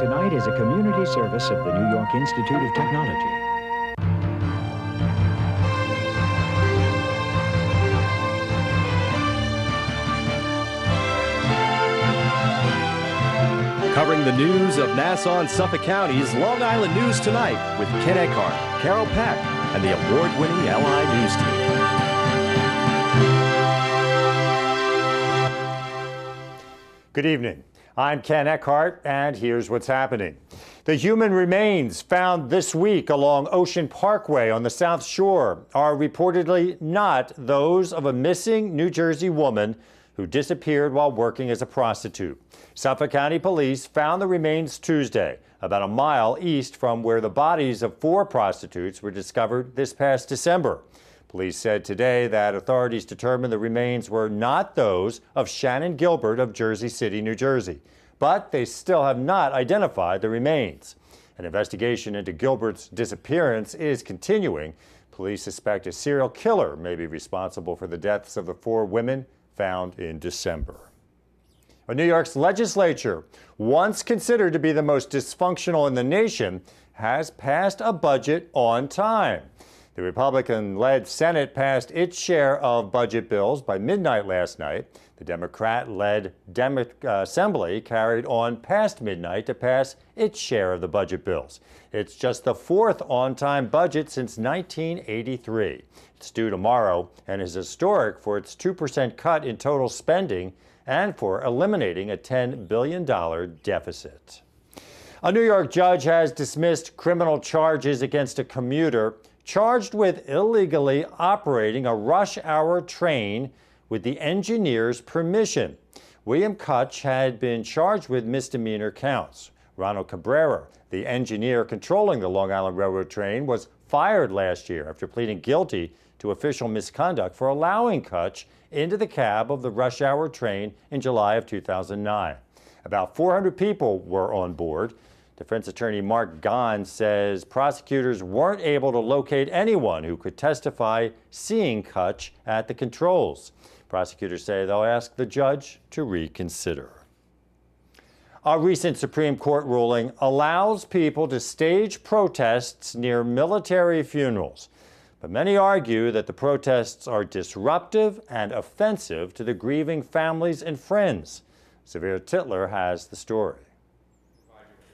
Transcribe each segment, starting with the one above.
Tonight is a community service of the New York Institute of Technology. Covering the news of Nassau and Suffolk County's Long Island News Tonight with Ken Eckhart, Carol Peck, and the award-winning LI News team. Good evening. I'm Ken Eckhart, and here's what's happening. The human remains found this week along Ocean Parkway on the South Shore are reportedly not those of a missing New Jersey woman who disappeared while working as a prostitute. Suffolk County Police found the remains Tuesday, about a mile east from where the bodies of 4 prostitutes were discovered this past December. Police said today that authorities determined the remains were not those of Shannon Gilbert of Jersey City, New Jersey, but they still have not identified the remains. An investigation into Gilbert's disappearance is continuing. Police suspect a serial killer may be responsible for the deaths of the 4 women found in December. New York's legislature, once considered to be the most dysfunctional in the nation, has passed a budget on time. The Republican-led Senate passed its share of budget bills by midnight last night. The Democrat-led Assembly carried on past midnight to pass its share of the budget bills. It's just the 4th on-time budget since 1983. It's due tomorrow and is historic for its 2% cut in total spending and for eliminating a $10 billion deficit. A New York judge has dismissed criminal charges against a commuter charged with illegally operating a rush-hour train with the engineer's permission. William Kutch had been charged with misdemeanor counts. Ronald Cabrera, the engineer controlling the Long Island Railroad train, was fired last year after pleading guilty to official misconduct for allowing Kutch into the cab of the rush-hour train in July of 2009. About 400 people were on board. Defense attorney Mark Gahn says prosecutors weren't able to locate anyone who could testify seeing Kutch at the controls. Prosecutors say they'll ask the judge to reconsider. A recent Supreme Court ruling allows people to stage protests near military funerals. But many argue that the protests are disruptive and offensive to the grieving families and friends. Severe Titler has the story.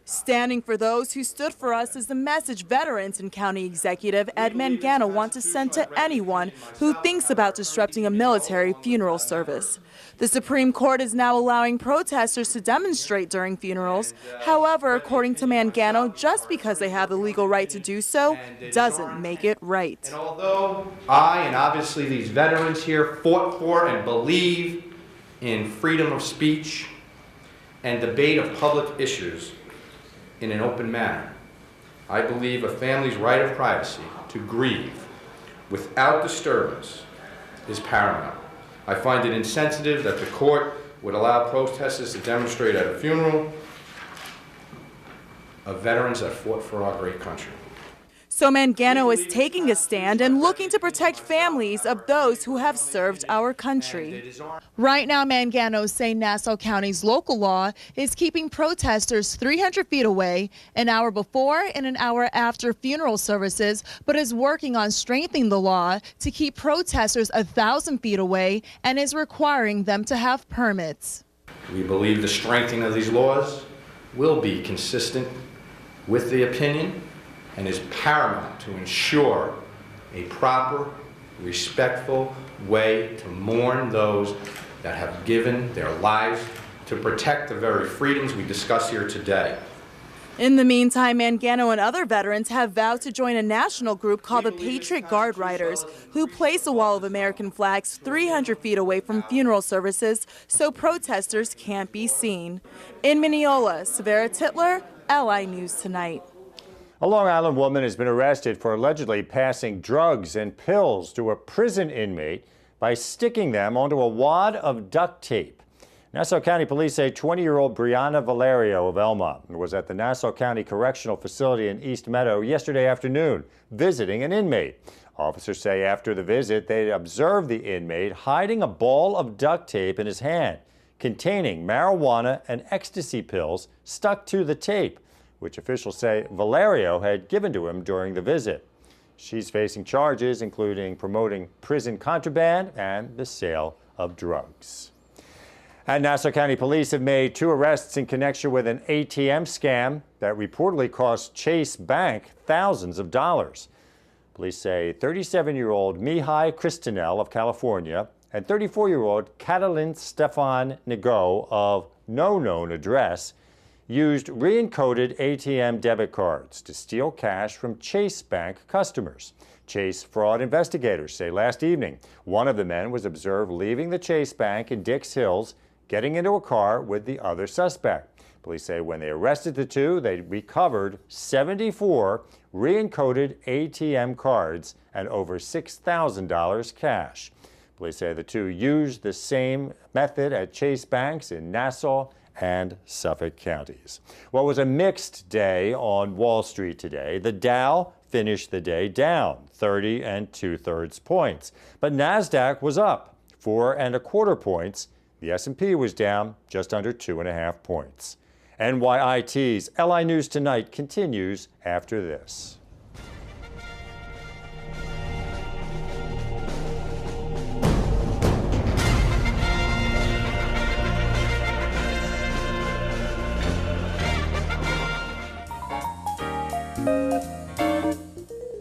Standing for those who stood for us is the message veterans and County Executive Ed Mangano want to send to anyone who thinks about disrupting a military funeral service. The Supreme Court is now allowing protesters to demonstrate during funerals. However, according to Mangano, just because they have the legal right to do so doesn't make it right. And although I and obviously these veterans here fought for and believe in freedom of speech and debate of public issues in an open manner, I believe a family's right of privacy to grieve without disturbance is paramount. I find it insensitive that the court would allow protesters to demonstrate at a funeral of veterans that fought for our great country. So Mangano is taking a stand and looking to protect families of those who have served our country. Right now, Mangano saying Nassau County's local law is keeping protesters 300 feet away an hour before and an hour after funeral services, but is working on strengthening the law to keep protesters 1,000 feet away and is requiring them to have permits. We believe the strengthening of these laws will be consistent with the opinion and is paramount to ensure a proper, respectful way to mourn those that have given their lives to protect the very freedoms we discuss here today. In the meantime, Mangano and other veterans have vowed to join a national group called the Patriot Guard Riders, who place a wall of American flags 300 feet away from funeral services so protesters can't be seen. In Mineola, Severa Titler, LI News Tonight. A Long Island woman has been arrested for allegedly passing drugs and pills to a prison inmate by sticking them onto a wad of duct tape. Nassau County Police say 20-year-old Brianna Valerio of Elmont was at the Nassau County Correctional Facility in East Meadow yesterday afternoon visiting an inmate. Officers say after the visit, they observed the inmate hiding a ball of duct tape in his hand. containing marijuana and ecstasy pills stuck to the tape, which officials say Valerio had given to him during the visit. She's facing charges including promoting prison contraband and the sale of drugs. And Nassau County Police have made 2 arrests in connection with an ATM scam that reportedly cost Chase Bank thousands of dollars. Police say 37-year-old Mihai Cristinel of California and 34-year-old Catalin Stefan Nego of no known address used re-encoded ATM debit cards to steal cash from Chase Bank customers. Chase fraud investigators say last evening one of the men was observed leaving the Chase Bank in Dix Hills, getting into a car with the other suspect. Police say when they arrested the 2, they recovered 74 re-encoded ATM cards and over $6,000 cash. Police say the 2 used the same method at Chase Banks in Nassau and Suffolk counties. Well, it was a mixed day on Wall Street today. The Dow finished the day down 30 2/3 points, but NASDAQ was up 4 1/4 points. The S&P was down just under 2.5 points. NYIT's LI News Tonight continues after this.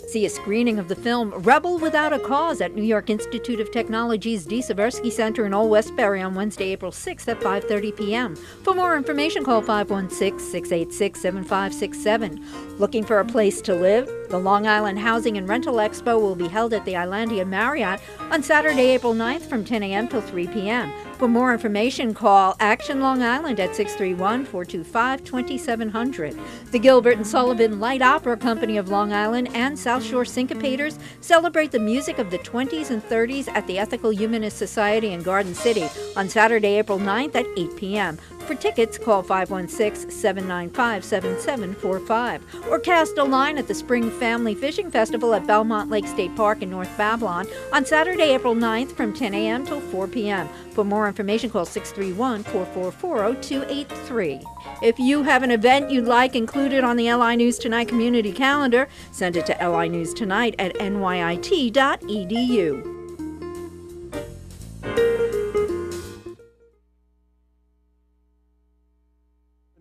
See a screening of the film Rebel Without a Cause at New York Institute of Technology's D. Seversky Center in Old Westbury on Wednesday, April 6th at 5:30 p.m. For more information, call 516-686-7567. Looking for a place to live? The Long Island Housing and Rental Expo will be held at the Islandia Marriott on Saturday, April 9th from 10 a.m. till 3 p.m. For more information, call Action Long Island at 631-425-2700. The Gilbert and Sullivan Light Opera Company of Long Island and South Shore Syncopators celebrate the music of the 20s and 30s at the Ethical Humanist Society in Garden City on Saturday, April 9th at 8 p.m. For tickets, call 516-795-7745 or cast a line at the Spring Family Fishing Festival at Belmont Lake State Park in North Babylon on Saturday, April 9th from 10 a.m. till 4 p.m. For more information, call 631-444-0283. If you have an event you'd like included on the LI News Tonight community calendar, send it to linewstonight@nyit.edu.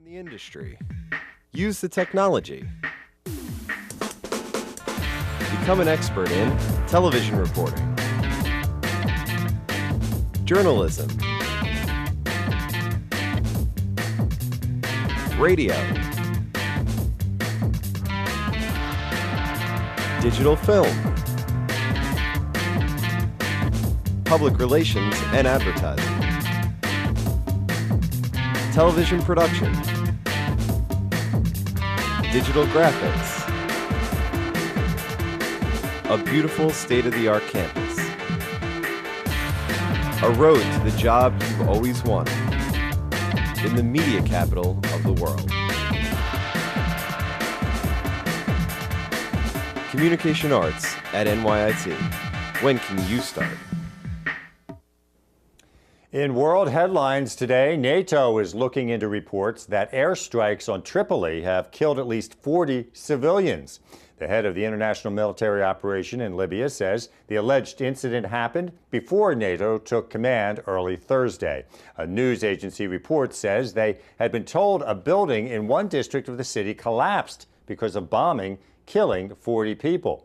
The industry. Use the technology. Become an expert in television reporting, journalism, radio, digital film, public relations and advertising, television production, digital graphics, a beautiful state-of-the-art campus, a road to the job you've always wanted, in the media capital of the world. Communication Arts at NYIT. When can you start? In world headlines today, NATO is looking into reports that airstrikes on Tripoli have killed at least 40 civilians. The head of the international military operation in Libya says the alleged incident happened before NATO took command early Thursday. A news agency report says they had been told a building in one district of the city collapsed because of bombing, killing 40 people.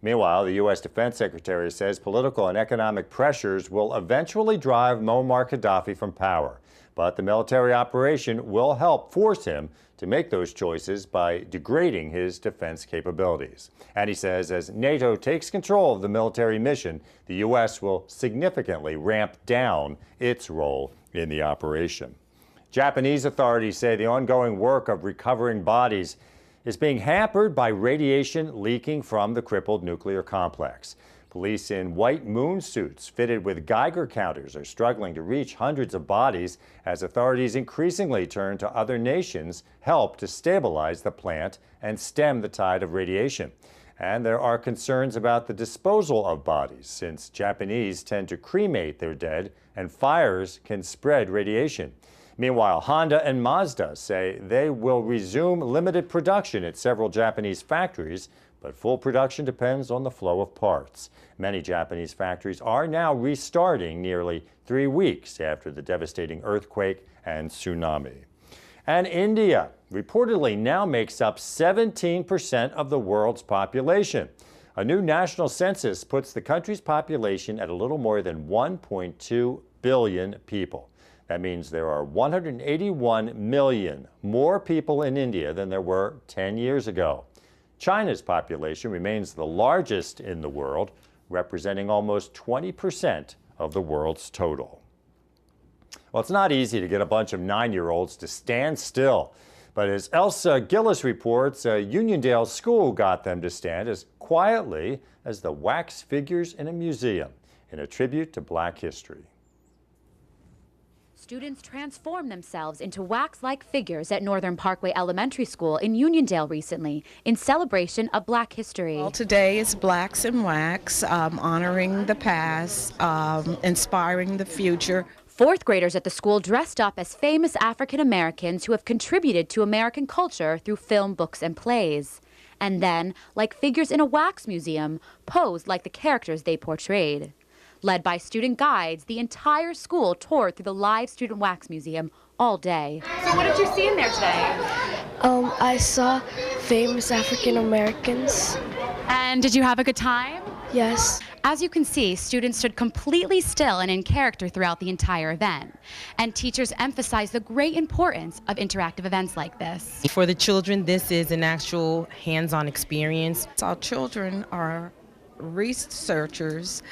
Meanwhile, the U.S. Defense Secretary says political and economic pressures will eventually drive Muammar Gaddafi from power. But the military operation will help force him to make those choices by degrading his defense capabilities. And he says as NATO takes control of the military mission, the U.S. will significantly ramp down its role in the operation. Japanese authorities say the ongoing work of recovering bodies is being hampered by radiation leaking from the crippled nuclear complex. Police in white moon suits fitted with Geiger counters are struggling to reach hundreds of bodies as authorities increasingly turn to other nations' help to stabilize the plant and stem the tide of radiation. And there are concerns about the disposal of bodies, since Japanese tend to cremate their dead and fires can spread radiation. Meanwhile, Honda and Mazda say they will resume limited production at several Japanese factories, but full production depends on the flow of parts. Many Japanese factories are now restarting nearly 3 weeks after the devastating earthquake and tsunami. And India reportedly now makes up 17% of the world's population. A new national census puts the country's population at a little more than 1.2 billion people. That means there are 181 million more people in India than there were 10 years ago. China's population remains the largest in the world, representing almost 20% of the world's total. Well, it's not easy to get a bunch of 9-year-olds to stand still. But as Elsa Gillis reports, a Uniondale school got them to stand as quietly as the wax figures in a museum in a tribute to Black history. Students transformed themselves into wax-like figures at Northern Parkway Elementary School in Uniondale recently in celebration of Black history. Well, today is Blacks in Wax, honoring the past, inspiring the future. Fourth graders at the school dressed up as famous African Americans who have contributed to American culture through film, books, and plays. And then, like figures in a wax museum, posed like the characters they portrayed. Led by student guides, the entire school toured through the live Student Wax Museum all day. So what did you see in there today? I saw famous African Americans. And did you have a good time? Yes. As you can see, students stood completely still and in character throughout the entire event. And teachers emphasized the great importance of interactive events like this. For the children, this is an actual hands-on experience. Our children are researchers.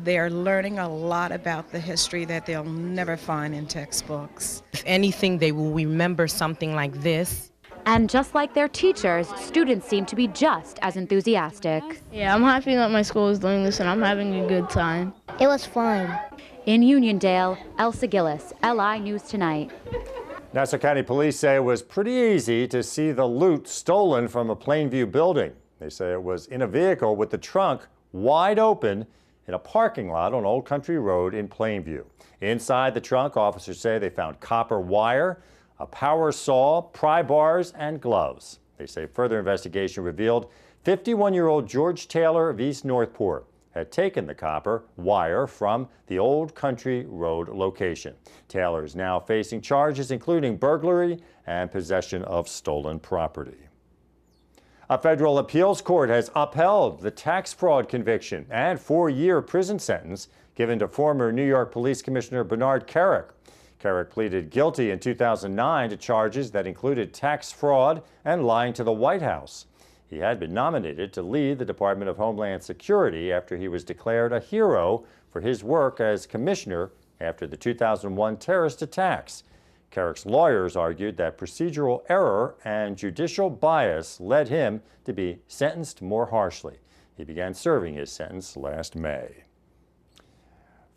They're learning a lot about the history that they'll never find in textbooks. If anything, they will remember something like this. And just like their teachers, students seem to be just as enthusiastic. Yeah, I'm happy that my school is doing this and I'm having a good time. It was fun. In Uniondale, Elsa Gillis, LI News Tonight. Nassau County Police say it was pretty easy to see the loot stolen from a Plainview building. They say it was in a vehicle with the trunk wide open in a parking lot on Old Country Road in Plainview. Inside the trunk, officers say they found copper wire, a power saw, pry bars, and gloves. They say further investigation revealed 51-year-old George Taylor of East Northport had taken the copper wire from the Old Country Road location. Taylor is now facing charges including burglary and possession of stolen property. A federal appeals court has upheld the tax fraud conviction and 4-year prison sentence given to former New York Police Commissioner Bernard Kerik. Kerik pleaded guilty in 2009 to charges that included tax fraud and lying to the White House. He had been nominated to lead the Department of Homeland Security after he was declared a hero for his work as commissioner after the 2001 terrorist attacks. Kerik's lawyers argued that procedural error and judicial bias led him to be sentenced more harshly. He began serving his sentence last May.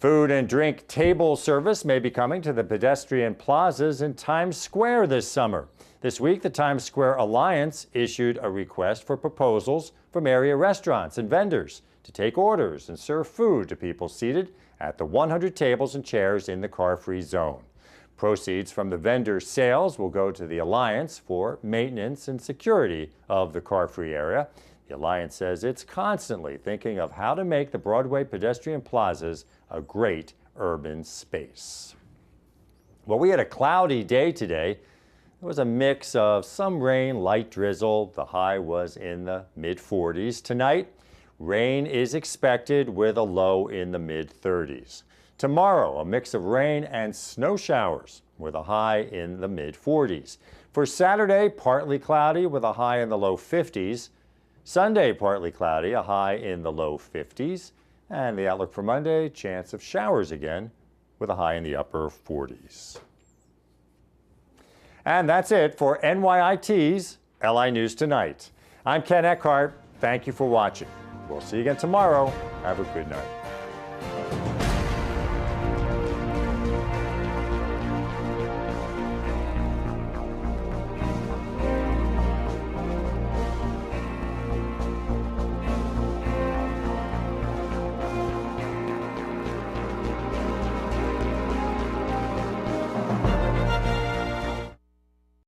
Food and drink table service may be coming to the pedestrian plazas in Times Square this summer. This week, the Times Square Alliance issued a request for proposals from area restaurants and vendors to take orders and serve food to people seated at the 100 tables and chairs in the car-free zone. Proceeds from the vendor sales will go to the Alliance for maintenance and security of the car-free area. The Alliance says it's constantly thinking of how to make the Broadway pedestrian plazas a great urban space. Well, we had a cloudy day today. There was a mix of some rain, light drizzle. The high was in the mid-40s. Tonight, rain is expected with a low in the mid-30s. Tomorrow, a mix of rain and snow showers with a high in the mid-40s. For Saturday, partly cloudy with a high in the low 50s. Sunday, partly cloudy, a high in the low 50s. And the outlook for Monday, chance of showers again with a high in the upper 40s. And that's it for NYIT's LI News Tonight. I'm Ken Eckhart. Thank you for watching. We'll see you again tomorrow. Have a good night.